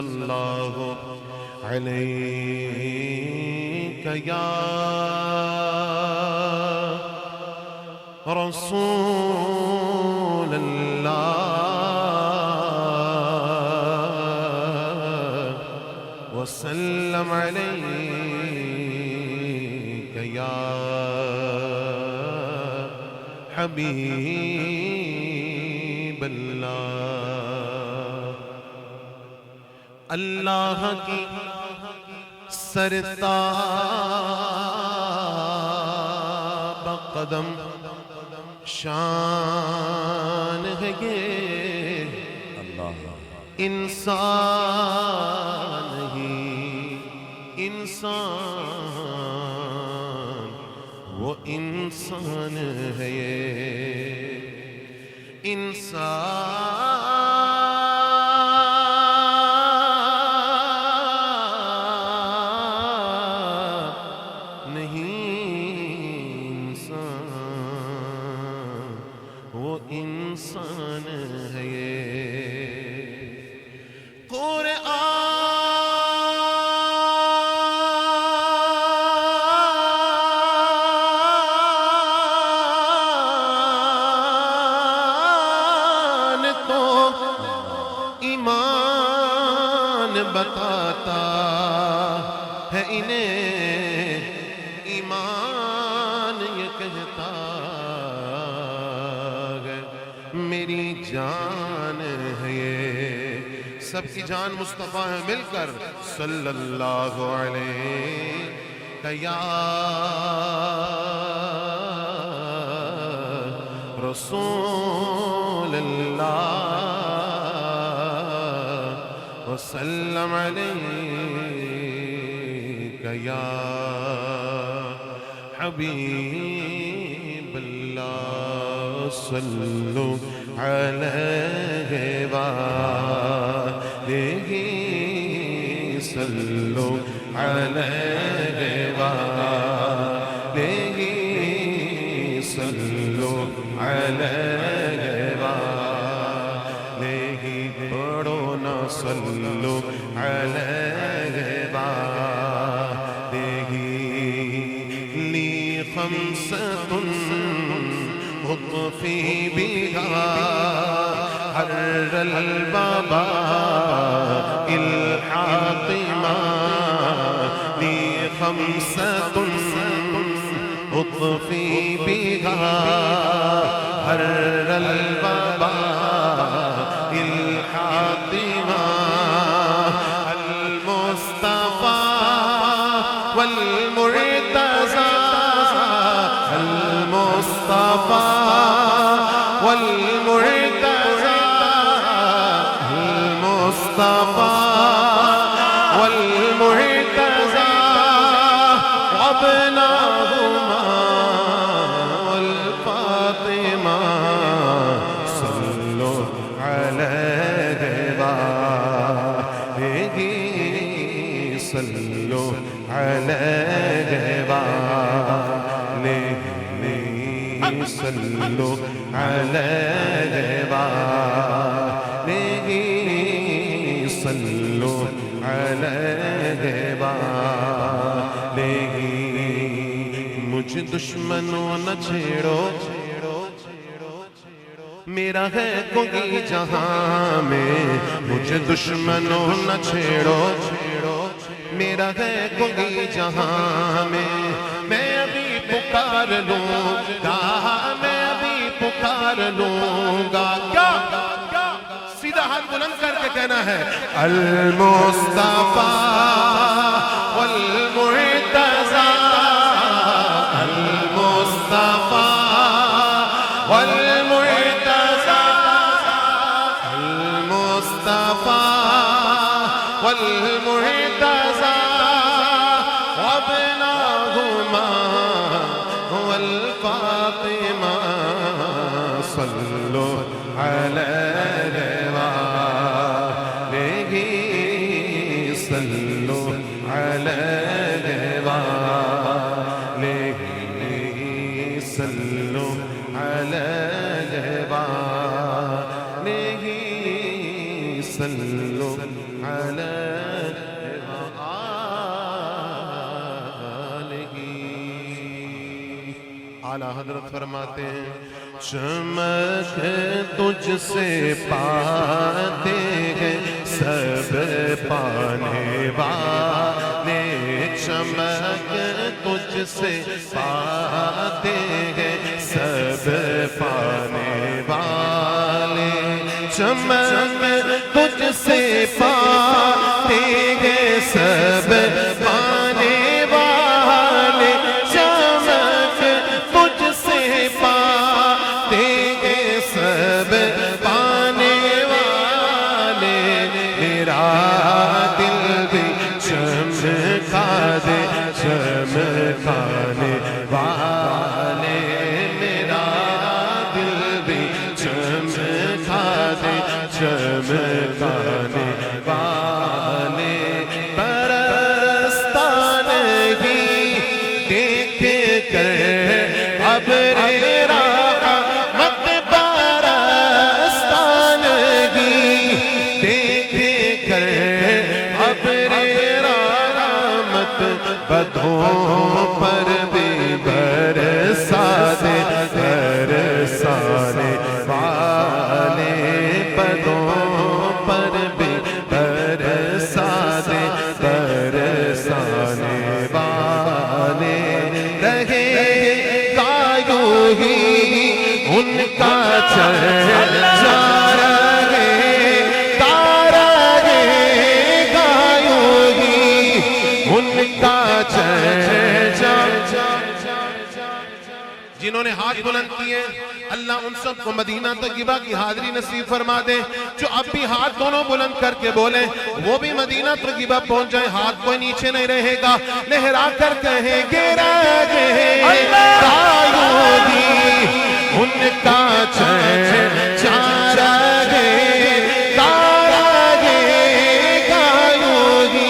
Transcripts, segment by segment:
اللہ علیک یا رسول اللہ وسلم علیک یا حبیب اللہ اللہ کی سرتاب قدم شان ہے یہ انسان ہی انسان وہ انسان ہے یہ انسان نہیں انسان وہ انسان ہے یہ ایمان بتاتا ہے انہیں ایمان یہ کہتا ہے میری جان ہے یہ سب کی جان مصطفیٰ ہے مل کر صلی اللہ علیہ یا رسول اللہ وسلم علیک یا حبیب اللہ صلو علیہ وآلہ صلو علیہ وآلہ صلو علیہ وآلہ پڑھو نا صلو علیہ وآلہ لی خمسۃ اطفی بہا حر البابا الحاطمہ لی خمسۃ اطفی بہا حر البابا الحاطمہ المصطفى والمرتضى المصطفى والمرتضى المصطفى والمرتضى وابناهما والفاطمة صلوا عليه وآله صلوا عليه وآله صلوا عليه وآله صلوا عليه وآله مجھ دشمنوں نہ چھیڑو میرا ہے کوئی جہاں میں مجھ دشمنوں نہ چھیڑو میرا ہے کوئی جہاں میں ابھی پکار لوں گا میں ابھی پکار لوں گا کیا سیدھا ہاتھ بلند کر کے کہنا ہے المصطفیٰ والمرتضیٰ المصطفیٰ والمرتضیٰ المصطفیٰ والمرتضیٰ وابناهما والفاطمة صلوا عليه وآله صلوا عليه وآله صلوا عليه وآله صلوا عليه اعلیٰ حضرت فرماتے ہیں چمک تجھ سے پاتے ہیں سب پانے والے چمک تجھ سے پاتے ہیں سب پانے والے چمک تجھ سے پاتے ہیں سب پانے والے چمک تجھ سے پاتے ہیں سب پانے والے میرا دل بھی چمکا دے چمکانے والے میرا دل بھی چمکا دے چمکانے والے برستان ہی دیکھ کر ابر رحمت برستان ہی دیکھ کر ابر رحمت بدھوں پر بھی برسا دے برسانے والے بدھوں پر بھی برسا دے برسانے والے رہے گا یوں ہی ان کا چرچا رہے گا یوں ہی ان کا چرچا جنہوں نے ہاتھ بلند کیے اللہ ان سب کو مدینہ طیبہ کی حاضری نصیب فرما دے جو اب بھی ہاتھ دونوں بلند کر کے بولیں وہ بھی مدینہ طیبہ پہنچ جائیں ہاتھ کوئی نیچے نہیں رہے گا لہرا کر کہیں گے رہے گا یوں ہی ان کا چرچا رہے گا یوں ہی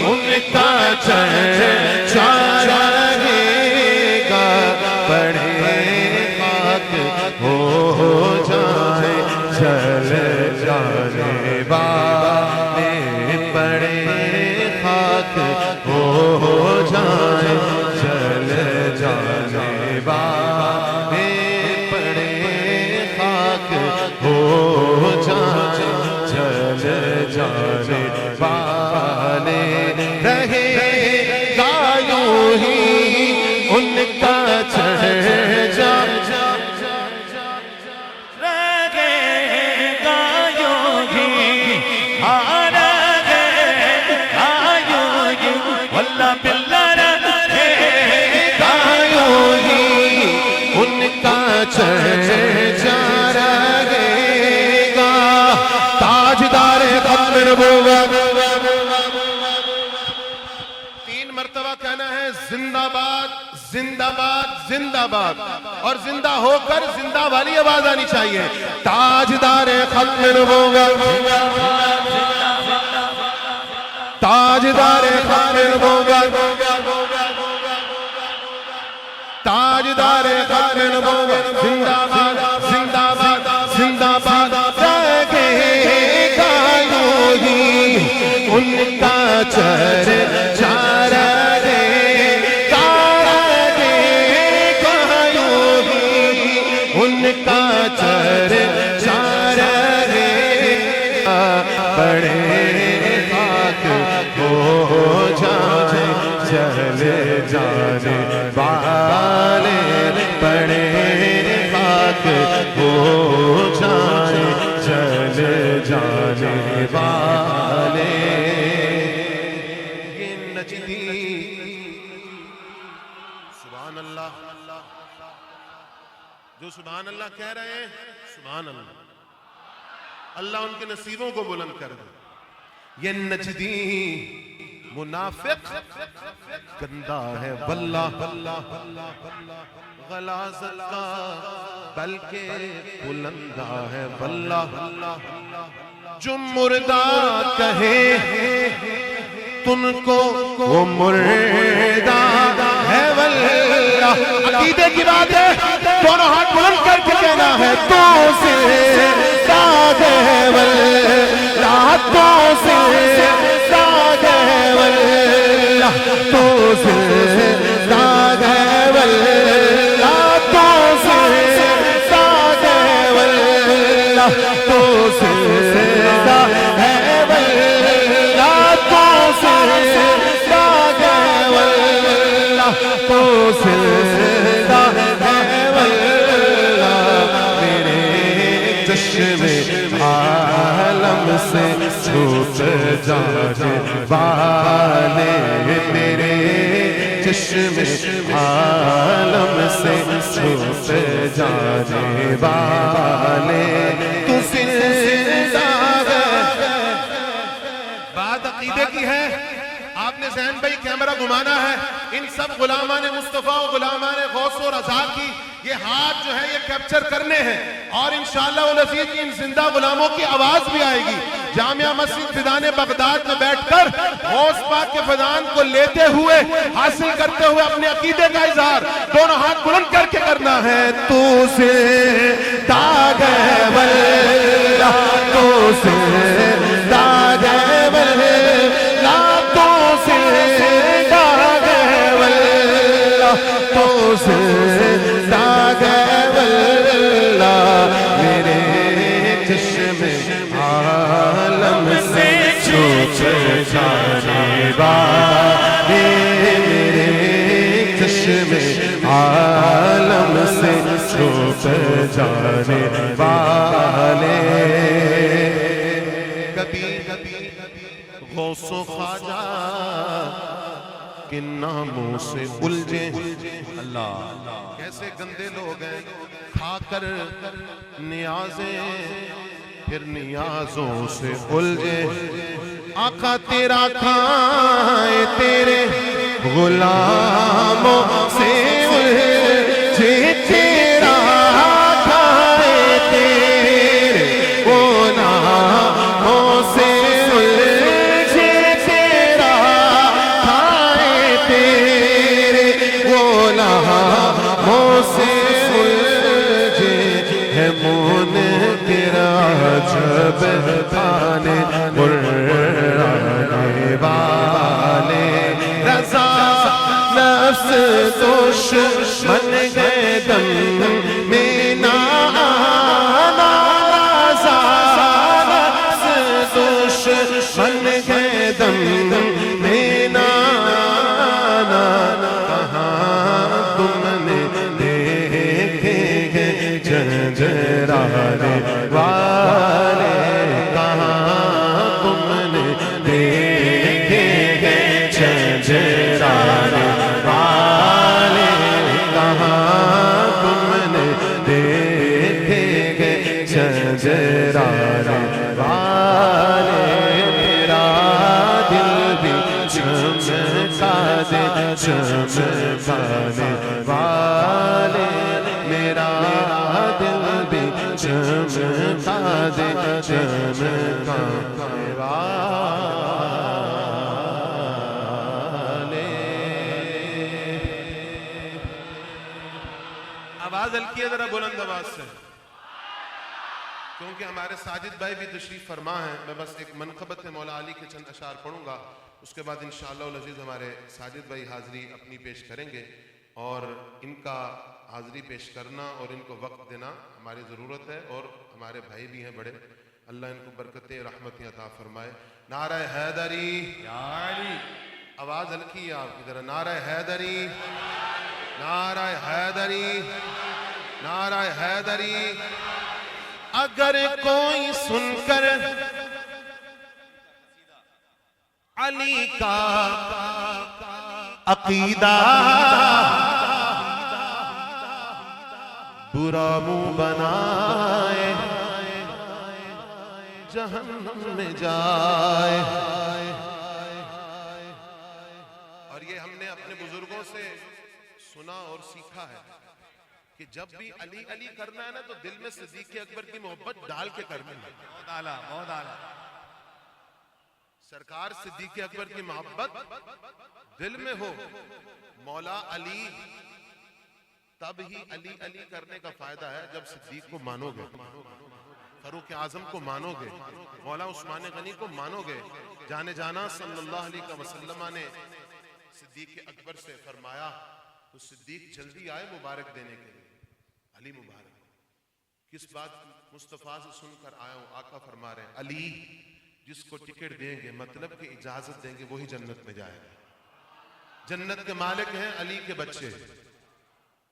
ان کا چرچا رہے گا بڑے خاک ہو جائیں چل جانے والے بڑے خاک ہو جائیں چل جانے والے بڑے خاک ہو جائیں چل جانے والے رہے گا یوں ہی ان کا چرچا رہے گا یوں ہی رہے گا یوں ہی واللہ باللہ رہے گا یوں ہی ان کا چرچا رہے گا تاجدار ختم نبوت تین مرتبہ کہنا ہے زندہ باد زندہ باد زندہ باد اور زندہ ہو کر زندہ والی آواز آنی چاہیے تاجدار ختم نبوت تاجدار ختم نبوت تاجدار ختم نبوت زندہ باد زندہ باد زندہ باد رہے گا یوں ہی ان کا چرچا رہے گا یوں ہی ان کا چرچا رہے گا بڑے خاک ہو جائیں چل جانے والے بڑے خاک ہو جائیں چل جانے والے یہ نجدی سبحان اللہ جو سبحان اللہ کہہ رہے ہیں سبحان اللہ اللہ ان کے نصیبوں کو بلند کر دے یہ نجدی منافق گندہ ہے واللہ غلاظت کا بلکہ بلندہ ہے واللہ جو مردہ کہے تن کو وہ مردہ ہے ہے واللہ. عقیدے کی بات ہے, دونوں ہاتھ بلند کر کے کہنا ہے تو زندہ ہے واللہ, تو زندہ ہے واللہ, تو زندہ ہے واللہ, تو زندہ ہے واللہ, تو زندہ ہے واللہ, تو زندہ ہے واللہ, تو زندہ ہے واللہ. میرے چشم عالم سے چھوٹ جانے والے, میرے چشم عالم سے چھوٹ جانے والے, تو زندہ ہے. بات عقیدے کی ہے. آپ نے ذہن بھائی کیمرہ گھمانا ہے, ان سب غلامان مصطفیٰ و غلامان غوث و رضا کی یہ ہاتھ جو ہے یہ کیپچر کرنے ہیں, اور انشاءاللہ والعزیز ان زندہ غلاموں کی آواز بھی آئے گی. جامعہ مسجد فیضان بغداد میں بیٹھ کر غوث پاک کے فیضان کو لیتے ہوئے, حاصل کرتے ہوئے اپنے عقیدے کا اظہار دونوں ہاتھ بلند کر کے کرنا ہے. تو زندہ ہے واللہ, تو زندہ ہے واللہ, تو زندہ ہے واللہ, تو زندہ ہے واللہ. میرے چشم عالم سے چھوٹ جانے والے, میرے چشم عالم سے چھوٹ جانے والے. کبھی غوث و خواجہ کے ناموں سے الجھے, اللہ کیسے گندے لوگ ہیں, کھا کر نیازیں پھر نیازوں سے الجھے. آقا تیرا کھائے تیرے غلاموں سے الجھے, تیرا کھائے تیرے غلاموں سے الجھے, تیرا کھائے تیرے غلاموں سے الجھے. ہے منکر عجب کھانے قرآنے والے, رضا نفس دشمن ہے دم میں نہ آنا, رضا نفس دشمن ہے دم میں نہ آنا. کہاں تم نے دیکھے گے جنجرانے والے, کہاں تم نے دیکھے گے جنجرانے والے, کہاں تم نے دیکھے گے جنجرانے والے. میرا دل بھی چمکا دے چمکانے والے, میرا دل بھی چمکا دے چمکانے والے. آواز ہلکی ہے ذرا بلند آواز سے, کیونکہ ہمارے ساجد بھائی بھی تشریف فرما ہیں. میں بس ایک منقبت مولا علی کے چند اشعار پڑھوں گا, اس کے بعد انشاءاللہ العزیز ہمارے ساجد بھائی حاضری اپنی پیش کریں گے, اور ان کا حاضری پیش کرنا اور ان کو وقت دینا ہماری ضرورت ہے, اور ہمارے بھائی بھی ہیں بڑے, اللہ ان کو برکتیں رحمتیں عطا فرمائے. نعرہ حیدری, آواز ہلکی ہے آپ کی طرح, نعرہ حیدری, نعرہ حیدری, نعرہ حیدری. اگر کوئی سن کر علی کا عقیدہ برا منہ بنائے جہنم میں جائے. اور یہ ہم نے اپنے بزرگوں سے سنا اور سیکھا ہے کہ جب بھی علی علی کرنا ہے نا تو دل میں صدیق اکبر کی محبت ڈال کے کرنا ہے. بہت اعلیٰ, بہت اعلیٰ. سرکار صدیق اکبر کی محبت دل میں ہو، مولا علی، تب ہی علی علی کرنے کا فائدہ ہے جب صدیق کو مانو گے، فاروق اعظم کو مانو گے، مولا عثمان غنی کو مانو گے۔ جانے جانا صلی اللہ علیہ وسلم نے صدیق اکبر سے فرمایا تو صدیق جلدی آئے مبارک دینے کے لیے، علی مبارک کس بات مصطفیٰ سے سن کر آیا ہوں؟ آقا فرما رہے ہیں علی جس کو ٹکٹ دیں گے، مطلب کہ اجازت دیں گے، وہی جنت میں جائے گا۔ جنت کے مالک ہیں علی کے بچے،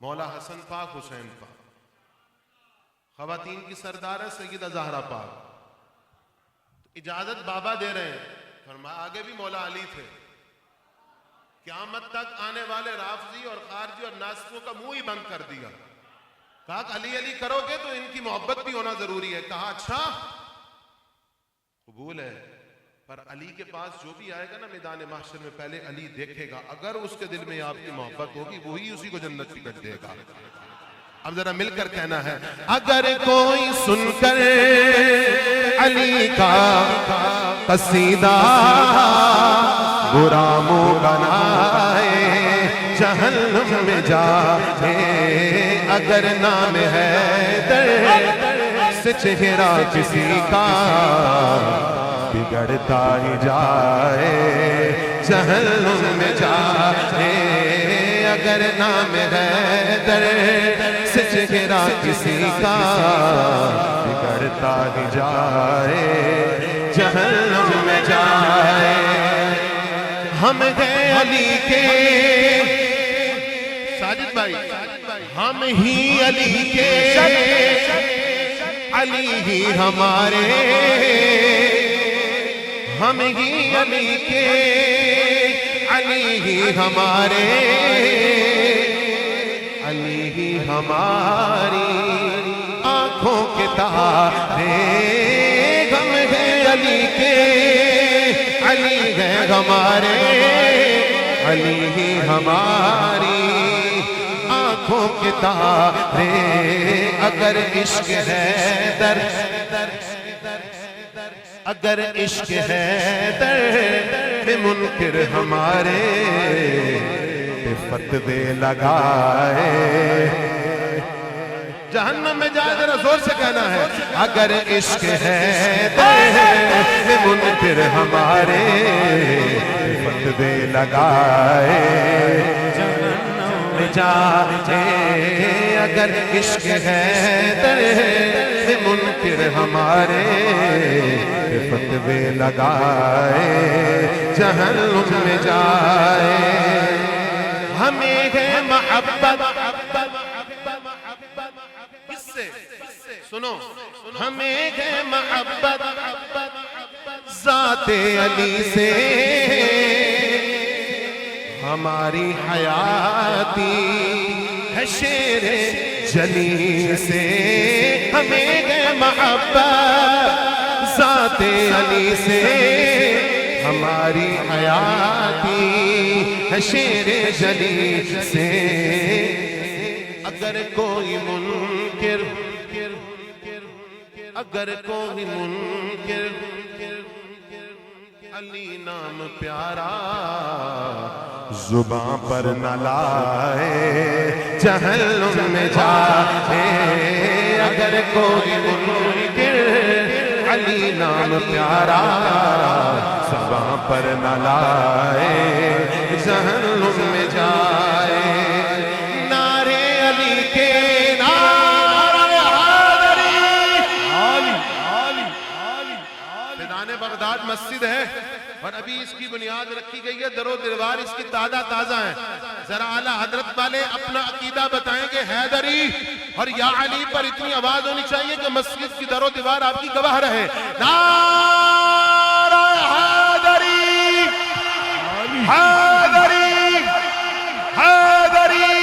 مولا حسن پاک، حسین پاک، خواتین کی سردار ہے سیدہ زہرا پاک۔ اجازت بابا دے رہے ہیں، فرمایا آگے بھی مولا علی تھے۔ قیامت تک آنے والے رافضی اور خارجی اور ناسخوں کا منہ ہی بند کر دیا۔ کہا کہ علی علی کرو گے تو ان کی محبت بھی ہونا ضروری ہے۔ کہا اچھا قبول ہے، پر علی کے پاس جو بھی آئے گا نا میدان محشر میں، پہلے علی دیکھے گا، اگر اس کے دل میں آپ کی محبت ہوگی وہی اسی کو جنت ٹکٹ دے گا۔ اب ذرا مل کر کہنا ہے، اگر کوئی سن کر علی کا قصیدہ برا منہ بنائے جہنم میں جائے، اگر نام حیدر سے چہرہ کسی کا بگڑتا ہی جائے جہنم میں جائے، اگر نام حیدر سے چہرہ کسی کا بگڑتا ہی جائے جہنم میں جائے۔ ہم گئے علی کے، ساجد بھائی، ہم ہی علی کے، علی ہی ہمارے، ہم ہی علی کے، علی ہی ہمارے، علی ہی ہماری آنکھوں کے تارے، ہم ہیں علی کے، علی ہے ہمارے، علی ہی ہماری آنکھوں کے تارے، اگر عشق حیدر، اگر عشق حیدر میں منکر ہمارے فتوے لگائے جہنم میں جائے، ذرا زور سے کہنا ہے، اگر عشق حیدر میں منکر ہمارے فتوے لگائے جہنم میں جائے، اگر عشق حیدر میں منکر ہمارے فتوے لگائے جہنم میں جائے۔ ہمیں ہے محبت، کس سے؟ سنو، ہمیں ہے محبت ذات علی سے، ہماری حیاتی ہے شیر جلی سے، ہمیں ہے محبت ذات علی سے، ہماری حیاتی ہے شیر جلی سے، اگر کوئی منکر، اگر کوئی منکر علی نام پیارا زباں پر نہ لائے جہنم میں جائے، اگر کوئی منکر علی نام پیارا زباں پر نہ لائے جہنم میں جائے۔ نعرے علی کے، نعرہ حیدری، فیضان بغداد مسجد ہے اور ابھی اس کی بنیاد رکھی گئی ہے، در و دیوار اس کی تازہ ہیں۔ ذرا اعلیٰ حضرت والے اپنا عقیدہ بتائیں کہ حیدری اور یا علی پر اتنی آواز ہونی چاہیے کہ مسجد کی در و دیوار آپ کی گواہ رہے۔ نعرہ حیدری، حیدری، حیدری،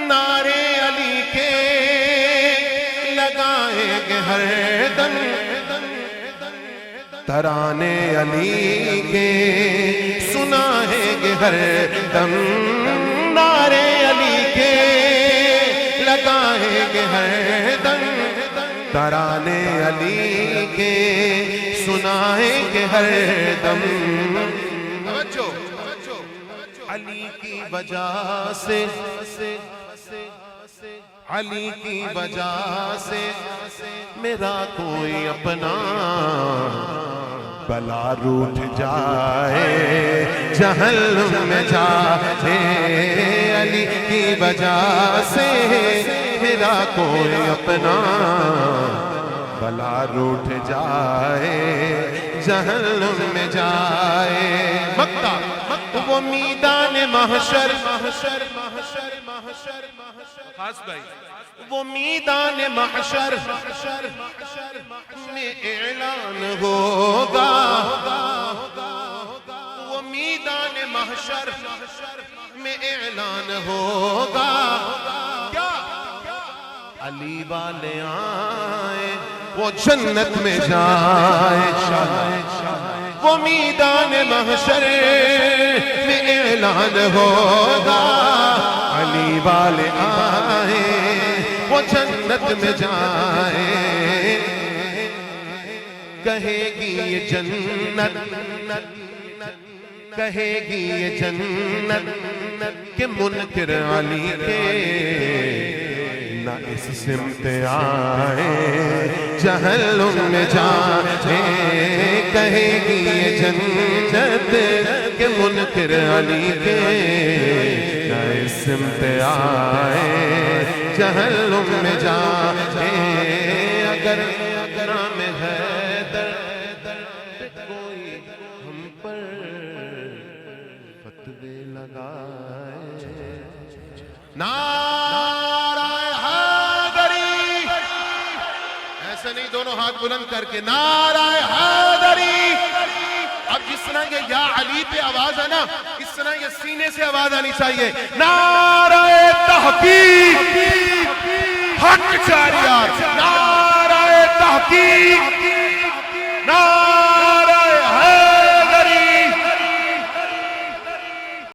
نعرے علی کے لگائیں گے ہر دم، ترانے علی کے سنائیں گے ہر دم، نعرے علی کے لگائیں گے ہر دم، ترانے علی کے سنائیں گے ہر دم علی کی وجہ سے علی کی وجہ سے میرا کوئی اپنا بلا روٹھ جائے جہنم میں جائے علی کی وجہ سے میرا کوئی اپنا بلا روٹھ جائے جہنم میں جائے مکہ وہ میدان محشر خاص بھائی وہ میدان محشر میں اعلان ہوگا وہ میدان محشر میں اعلان ہوگا کیا علی والے آئے وہ جنت میں جائے وہ میدان محشر میں اعلان ہوگا علی والے آئے وہ جنت میں جائے کہے گی یہ جنت کہے گی یہ جنت کہ منکر علی کے نہ اس سمت آئے جہنم میں جائے کہے گی یہ جنت کہ منکر علی کے نہ اس سمت آئے جہنم میں جائے اگر نام حیدر کوئی ہم پر فتوے لگائے نعرہ حیدری ایسے نہیں دونوں ہاتھ بلند کر کے نعرہ حیدری اب جس طرح یہ یا علی پہ آواز ہے نا اس طرح یہ سینے سے آواز آنی چاہیے نعرہ تحقیق حق چاریار نعرہ تحقیق نعرہ